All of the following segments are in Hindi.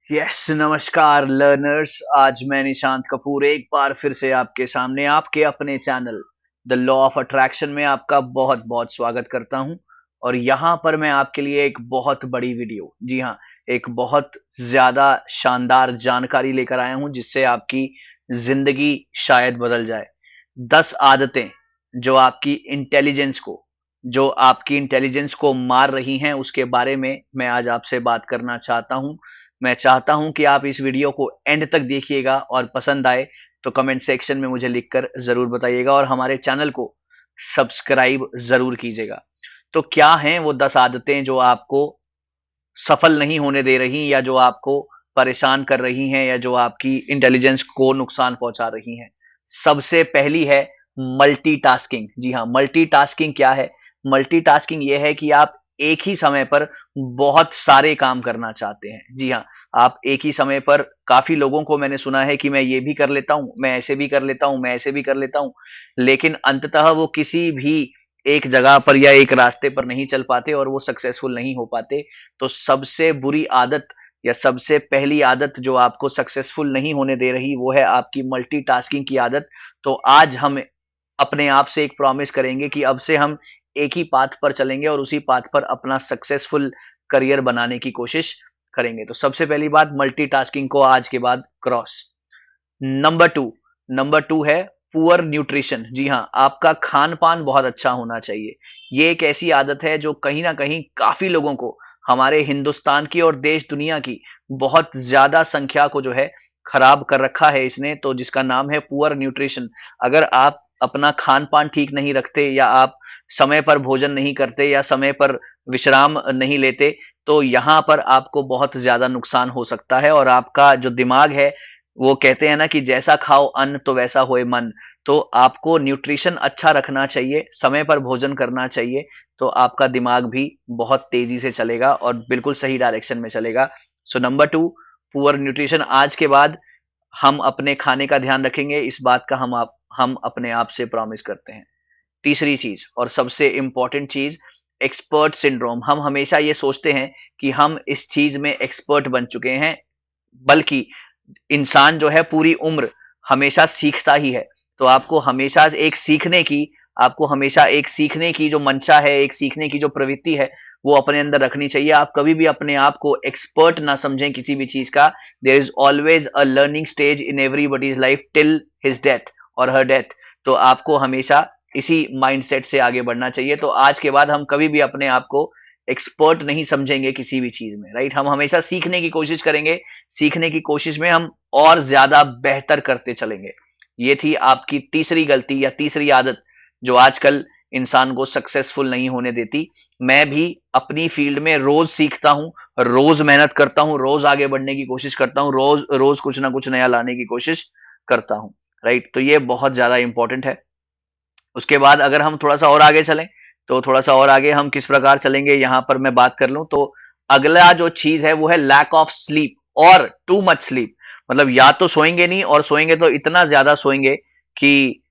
यस, नमस्कार लर्नर्स। आज मैं निशांत कपूर एक बार फिर से आपके सामने आपके अपने channel the law of attraction में आपका बहुत बहुत स्वागत करता हूं। और यहां पर मैं आपके लिए एक बहुत बड़ी वीडियो, जी हां, एक बहुत ज्यादा शानदार जानकारी लेकर आया हूं जिससे आपकी जिंदगी शायद बदल जाए। 10 आदतें जो आपकी इंटेलिजेंस को मार रही हैं, उसके बारे में मैं आज आपसे बात करना चाहता हूं। मैं चाहता हूं कि आप इस वीडियो को एंड तक देखिएगा और पसंद आए तो कमेंट सेक्शन में मुझे लिखकर जरूर बताइएगा और हमारे चैनल को सब्सक्राइब जरूर कीजिएगा। तो क्या हैं वो 10 आदतें जो आपको सफल नहीं होने दे रही, या जो आपको परेशान कर रही हैं, या जो आपकी इंटेलिजेंस को नुकसान पहुंचा रही हैं? सबसे पहली है मल्टीटास्किंग। जी हाँ, मल्टीटास्किंग क्या है? मल्टीटास्किंग यह है कि आप एक ही समय पर बहुत सारे काम करना चाहते हैं। जी हाँ, आप एक ही समय पर, काफी लोगों को मैंने सुना है कि मैं ये भी कर लेता हूं, मैं ऐसे भी कर लेता हूं, मैं ऐसे भी कर लेता हूं, लेकिन अंततः वो किसी भी एक जगह पर या एक रास्ते पर नहीं चल पाते और वो सक्सेसफुल नहीं हो पाते। तो सबसे बुरी आदत या सबसे पहली आदत जो आपको सक्सेसफुल नहीं होने दे रही, वो है आपकी मल्टीटास्किंग की आदत। तो आज हम अपने आप से एक प्रॉमिस करेंगे कि अब से हम एक ही पाथ पर चलेंगे और उसी पाथ पर अपना सक्सेसफुल करियर बनाने की कोशिश करेंगे। तो सबसे पहली बात, मल्टीटास्किंग को आज के बाद cross. Number two, number two है पुअर न्यूट्रिशन। जी हाँ, आपका खान पान बहुत अच्छा होना चाहिए। ये एक ऐसी आदत है जो कहीं ना कहीं काफी लोगों को, हमारे हिंदुस्तान की और देश दुनिया की बहुत ज्यादा संख्या को जो है खराब कर रखा है इसने, तो जिसका नाम है पुअर न्यूट्रिशन। अगर आप अपना खान पान ठीक नहीं रखते, या आप समय पर भोजन नहीं करते, या समय पर विश्राम नहीं लेते, तो यहाँ पर आपको बहुत ज्यादा नुकसान हो सकता है। और आपका जो दिमाग है, वो कहते हैं ना कि जैसा खाओ अन्न तो वैसा होए मन। तो आपको न्यूट्रिशन अच्छा रखना चाहिए, समय पर भोजन करना चाहिए, तो आपका दिमाग भी बहुत तेजी से चलेगा और बिल्कुल सही डायरेक्शन में चलेगा। So number two, poor nutrition. आज के बाद हम अपने खाने का ध्यान रखेंगे, इस बात का हम अपने आप से प्रॉमिस करते हैं। तीसरी चीज और सबसे इंपॉर्टेंट चीज, एक्सपर्ट सिंड्रोम। हम हमेशा ये सोचते हैं कि हम इस चीज में एक्सपर्ट बन चुके हैं, बल्कि इंसान जो है पूरी उम्र हमेशा सीखता ही है। तो आपको हमेशा एक सीखने की जो मंशा है, एक सीखने की जो प्रवृत्ति है, वो अपने अंदर रखनी चाहिए। आप कभी भी अपने आप को एक्सपर्ट ना समझें किसी भी चीज का। There is always a learning stage in everybody's life till his death or her death. तो आपको हमेशा इसी माइंडसेट से आगे बढ़ना चाहिए। तो आज के बाद हम कभी भी अपने आप को एक्सपर्ट नहीं समझेंगे किसी भी चीज में, राइट? हम हमेशा सीखने की कोशिश करेंगे, सीखने की कोशिश में हम और ज्यादा बेहतर करते चलेंगे। ये थी आपकी तीसरी गलती या तीसरी आदत जो आजकल इंसान को सक्सेसफुल नहीं होने देती। मैं भी अपनी फील्ड में रोज सीखता हूं, रोज मेहनत करता हूं, रोज आगे बढ़ने की कोशिश करता हूं, रोज रोज कुछ ना कुछ नया लाने की कोशिश करता हूं, राइट? तो ये बहुत ज्यादा इंपॉर्टेंट है। उसके बाद अगर हम थोड़ा सा और आगे चलें, तो थोड़ा सा और आगे हम किस प्रकार चलेंगे, यहां पर मैं बात कर लूं तो अगला जो चीज है वो है लैक ऑफ स्लीप और टू मच स्लीप। मतलब या तो सोएंगे नहीं, और सोएंगे तो इतना ज्यादा सोएंगे कि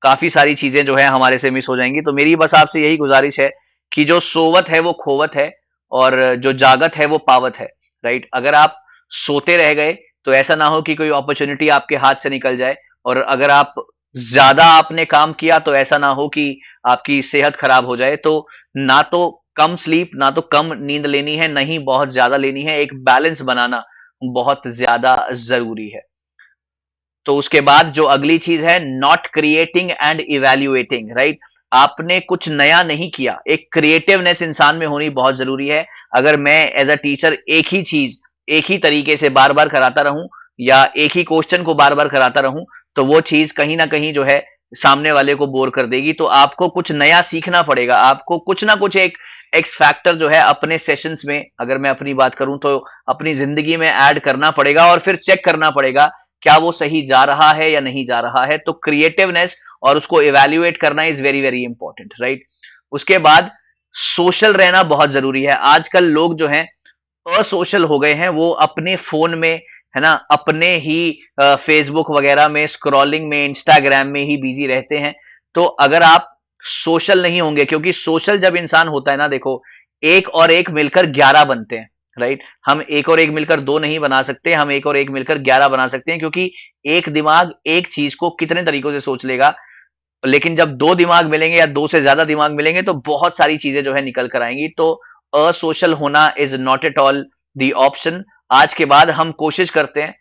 काफी सारी चीजें जो है हमारे से मिस हो जाएंगी। तो मेरी बस आपसे यही गुजारिश है कि जो सोवत है वो खोवत है, और जो जागत है वो पावत है, राइट? अगर आप सोते रह गए तो ऐसा ना हो कि कोई अपॉर्चुनिटी आपके हाथ से निकल जाए, और अगर आप ज्यादा आपने काम किया तो ऐसा ना हो कि आपकी सेहत खराब हो जाए। तो ना तो कम स्लीप, ना तो कम नींद लेनी है, नहीं बहुत ज्यादा लेनी है। एक बैलेंस बनाना बहुत ज्यादा जरूरी है। तो उसके बाद जो अगली चीज है, not creating and evaluating, right? आपने कुछ नया नहीं किया, एक क्रिएटिवनेस इंसान में होनी बहुत जरूरी है। अगर मैं एज अ टीचर एक ही चीज एक ही तरीके से बार बार कराता रहूं, या एक ही क्वेश्चन को बार बार कराता रहूं, तो वो चीज कहीं ना कहीं जो है सामने वाले को बोर कर देगी। तो आपको कुछ नया सीखना पड़ेगा, आपको कुछ ना कुछ एक एक्स फैक्टर जो है अपने सेशंस में, अगर मैं अपनी बात करूं तो अपनी जिंदगी में ऐड करना पड़ेगा, और फिर चेक करना पड़ेगा क्या वो सही जा रहा है या नहीं जा रहा है। तो क्रिएटिवनेस और उसको इवेल्युएट करना is very very important, right? उसके बाद सोशल रहना बहुत जरूरी है। आजकल लोग जो हैं असोशल हो गए हैं, वो अपने फोन में, है ना, अपने ही फेसबुक वगैरह में स्क्रॉलिंग में, इंस्टाग्राम में ही बिजी रहते हैं। तो अगर आप सोशल नहीं होंगे, क्योंकि सोशल जब इंसान होता है ना, देखो, एक और एक मिलकर 11 बनते हैं, राइट? हम एक और एक मिलकर 2 नहीं बना सकते, हम एक और एक मिलकर 11 बना सकते हैं, क्योंकि एक दिमाग एक चीज को कितने तरीकों से सोच लेगा, लेकिन जब 2 दिमाग मिलेंगे या 2 से ज्यादा दिमाग मिलेंगे तो बहुत सारी चीजें जो है निकल कर आएंगी। तो असोशल होना is not at all the option. आज के बाद हम कोशिश करते हैं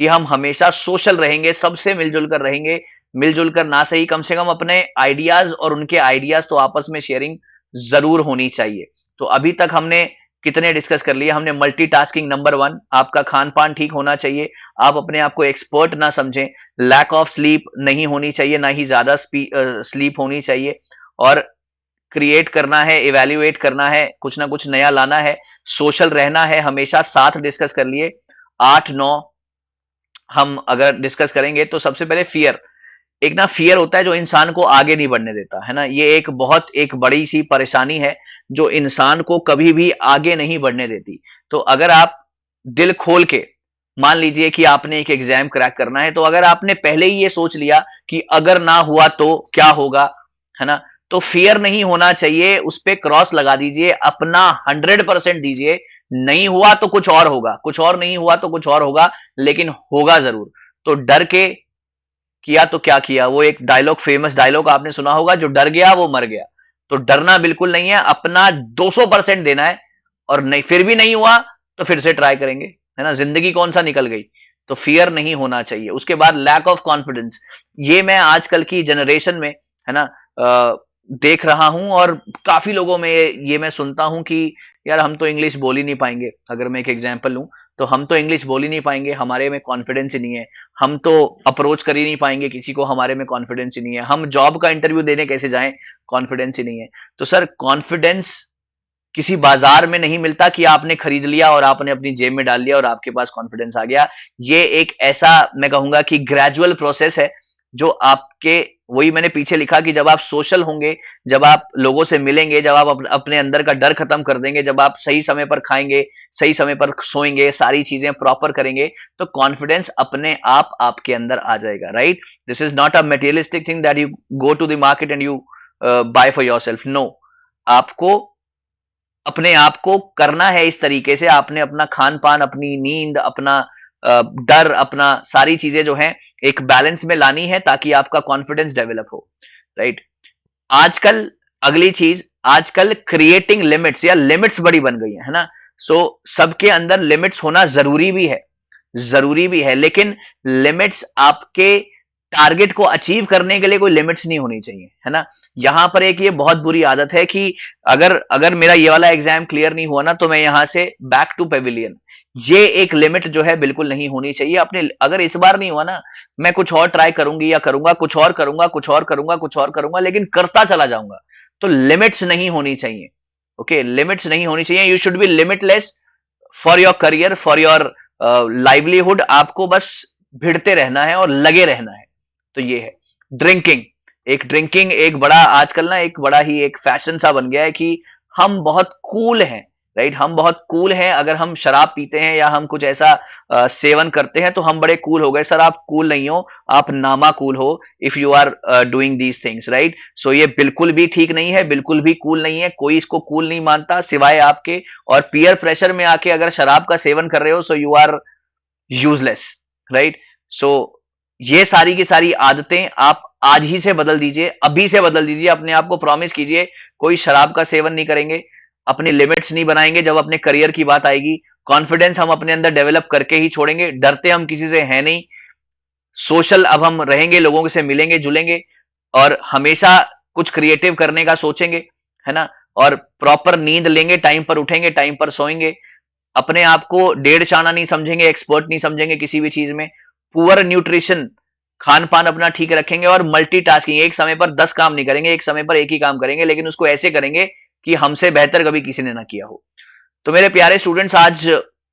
कि हम हमेशा सोशल रहेंगे, सबसे मिलजुल कर रहेंगे। मिलजुल कर ना सही, कम से कम अपने आइडियाज और उनके आइडियाज तो आपस में शेयरिंग जरूर होनी चाहिए। तो अभी तक हमने कितने डिस्कस कर लिए? हमने मल्टीटास्किंग नंबर 1, आपका खान पान ठीक होना चाहिए, आप अपने आप को एक्सपर्ट ना समझें, लैक ऑफ स्लीप नहीं होनी चाहिए, ना ही ज्यादा स्लीप होनी चाहिए, और क्रिएट करना है, इवेल्युएट करना है, कुछ ना कुछ नया लाना है, सोशल रहना है हमेशा। साथ डिस्कस कर लिए। 8 9 हम अगर डिस्कस करेंगे तो सबसे पहले फियर। एक ना फियर होता है जो इंसान को आगे नहीं बढ़ने देता है ना, ये एक बहुत एक बड़ी सी परेशानी है जो इंसान को कभी भी आगे नहीं बढ़ने देती। तो अगर आप दिल खोल के, मान लीजिए कि आपने एक एग्जाम क्रैक करना है, तो अगर आपने पहले ही ये सोच लिया कि अगर ना हुआ तो क्या होगा, है ना, तो फियर नहीं होना चाहिए, उस पे क्रॉस लगा दीजिए, अपना 100% दीजिए। नहीं हुआ तो कुछ और होगा, कुछ और नहीं हुआ तो कुछ और होगा, लेकिन होगा जरूर। तो डर के किया तो क्या किया, वो एक डायलॉग, फेमस डायलॉग आपने सुना होगा, जो डर गया वो मर गया। तो डरना बिल्कुल नहीं है, अपना 200% देना है। और नहीं, फिर भी नहीं हुआ तो फिर से ट्राई करेंगे, है ना, जिंदगी कौन सा निकल गई। तो फियर नहीं होना चाहिए। उसके बाद लैक ऑफ कॉन्फिडेंस, ये मैं आजकल की जनरेशन में, है ना, देख रहा हूं, और काफी लोगों में ये मैं सुनता हूं कि यार हम तो इंग्लिश बोल ही नहीं पाएंगे। अगर मैं एक एग्जांपल लूं, तो हम तो इंग्लिश बोल ही नहीं पाएंगे, हमारे में कॉन्फिडेंस ही नहीं है, हम तो अप्रोच कर ही नहीं पाएंगे किसी को, हमारे में कॉन्फिडेंस ही नहीं है, हम जॉब का इंटरव्यू देने कैसे जाएं, कॉन्फिडेंस ही नहीं है। तो सर, कॉन्फिडेंस किसी बाजार में नहीं मिलता कि आपने खरीद लिया और आपने अपनी जेब में डाल लिया और आपके पास कॉन्फिडेंस आ गया। ये एक ऐसा, मैं कहूंगा कि ग्रेजुअल प्रोसेस है, जो आपके, वही मैंने पीछे लिखा कि जब आप सोशल होंगे, जब आप लोगों से मिलेंगे, जब आप अपने अंदर का डर खत्म कर देंगे, जब आप सही समय पर खाएंगे, सही समय पर सोएंगे, सारी चीजें प्रॉपर करेंगे, तो कॉन्फिडेंस अपने आप आपके अंदर आ जाएगा। Right? This is not a materialistic thing that you go to the market and you buy for yourself. No, आपको अपने आप को करना है इस तरीके से। आपने अपना खान पान, अपनी नींद, अपना डर, अपना सारी चीजें जो हैं एक बैलेंस में लानी है, ताकि आपका कॉन्फिडेंस डेवलप हो। राइट? आजकल अगली चीज, आजकल क्रिएटिंग लिमिट्स, या लिमिट्स बड़ी बन गई है ना। सो सबके अंदर लिमिट्स होना जरूरी भी है, जरूरी भी है, लेकिन लिमिट्स आपके टारगेट को अचीव करने के लिए कोई लिमिट्स नहीं होनी चाहिए, है ना। यहां पर एक ये बहुत बुरी आदत है कि अगर अगर मेरा ये वाला एग्जाम क्लियर नहीं हुआ ना, तो मैं यहां से बैक टू पेविलियन। ये एक लिमिट जो है बिल्कुल नहीं होनी चाहिए अपने। अगर इस बार नहीं हुआ ना, मैं कुछ और ट्राई करूंगी, या करूंगा, कुछ और करूंगा, कुछ और करूंगा, कुछ और करूंगा, लेकिन करता चला जाऊंगा। तो लिमिट्स नहीं होनी चाहिए। ओके, लिमिट्स नहीं होनी चाहिए। You should be limitless for your career, for your livelihood. आपको बस भिड़ते रहना है और लगे रहना है। तो ये है ड्रिंकिंग। ड्रिंकिंग एक बड़ा, आजकल ना एक बड़ा ही एक फैशन सा बन गया है कि हम बहुत कूल हैं। राइट? हम बहुत कूल हैं। अगर हम शराब पीते हैं या हम कुछ ऐसा सेवन करते हैं तो हम बड़े कूल हो गए। सर, आप कूल नहीं हो, आप नामा कूल हो, if you are doing these things. Right? So ये बिल्कुल भी ठीक नहीं है, बिल्कुल भी कूल नहीं है। कोई इसको कूल नहीं मानता सिवाय आपके। और पीयर प्रेशर में आके अगर शराब का सेवन कर रहे हो, so you are useless. Right? So ये सारी की सारी आदतें आप आज ही से बदल दीजिए, अभी से बदल दीजिए। अपने आप को प्रॉमिस कीजिए कोई शराब का सेवन नहीं करेंगे, अपनी लिमिट्स नहीं बनाएंगे। जब अपने करियर की बात आएगी, कॉन्फिडेंस हम अपने अंदर डेवलप करके ही छोड़ेंगे। डरते हम किसी से है नहीं। सोशल अब हम रहेंगे, लोगों से मिलेंगे जुलेंगे, और हमेशा कुछ क्रिएटिव करने का सोचेंगे, है ना। और प्रॉपर नींद लेंगे, टाइम पर उठेंगे, टाइम पर सोएंगे। अपने आप को डेढ़ चाना नहीं समझेंगे, एक्सपर्ट नहीं समझेंगे किसी भी चीज में। पुअर न्यूट्रिशन, खान पान अपना ठीक रखेंगे। और मल्टीटास्किंग, एक समय पर 10 काम नहीं करेंगे, एक समय पर एक ही काम करेंगे, लेकिन उसको ऐसे करेंगे कि हमसे बेहतर कभी किसी ने ना किया हो। तो मेरे प्यारे स्टूडेंट्स, आज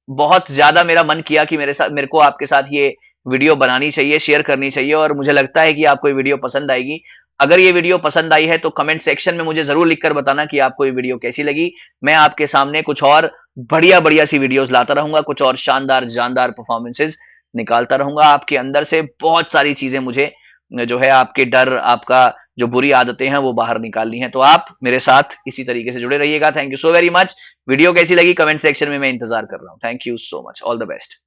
बहुत ज्यादा मेरा मन किया कि मेरे को आपके साथ ये वीडियो बनानी चाहिए, शेयर करनी चाहिए, और मुझे लगता है कि आपको ये वीडियो पसंद आएगी। अगर ये वीडियो पसंद आई है तो कमेंट सेक्शन में मुझे जरूर लिखकर बताना कि आपको ये वीडियो कैसी लगी। मैं आपके सामने कुछ और बढ़िया बढ़िया सी वीडियोस लाता रहूंगा, कुछ और शानदार जानदार परफॉर्मेंसेस निकालता रहूंगा। आपके अंदर से बहुत सारी चीजें मुझे जो है, आपके डर, आपका जो बुरी आदतें हैं वो बाहर निकालनी है। तो आप मेरे साथ इसी तरीके से जुड़े रहिएगा। Thank you so very much. Video कैसी लगी कमेंट सेक्शन में मैं इंतजार कर रहा हूँ। Thank you so much. All the best.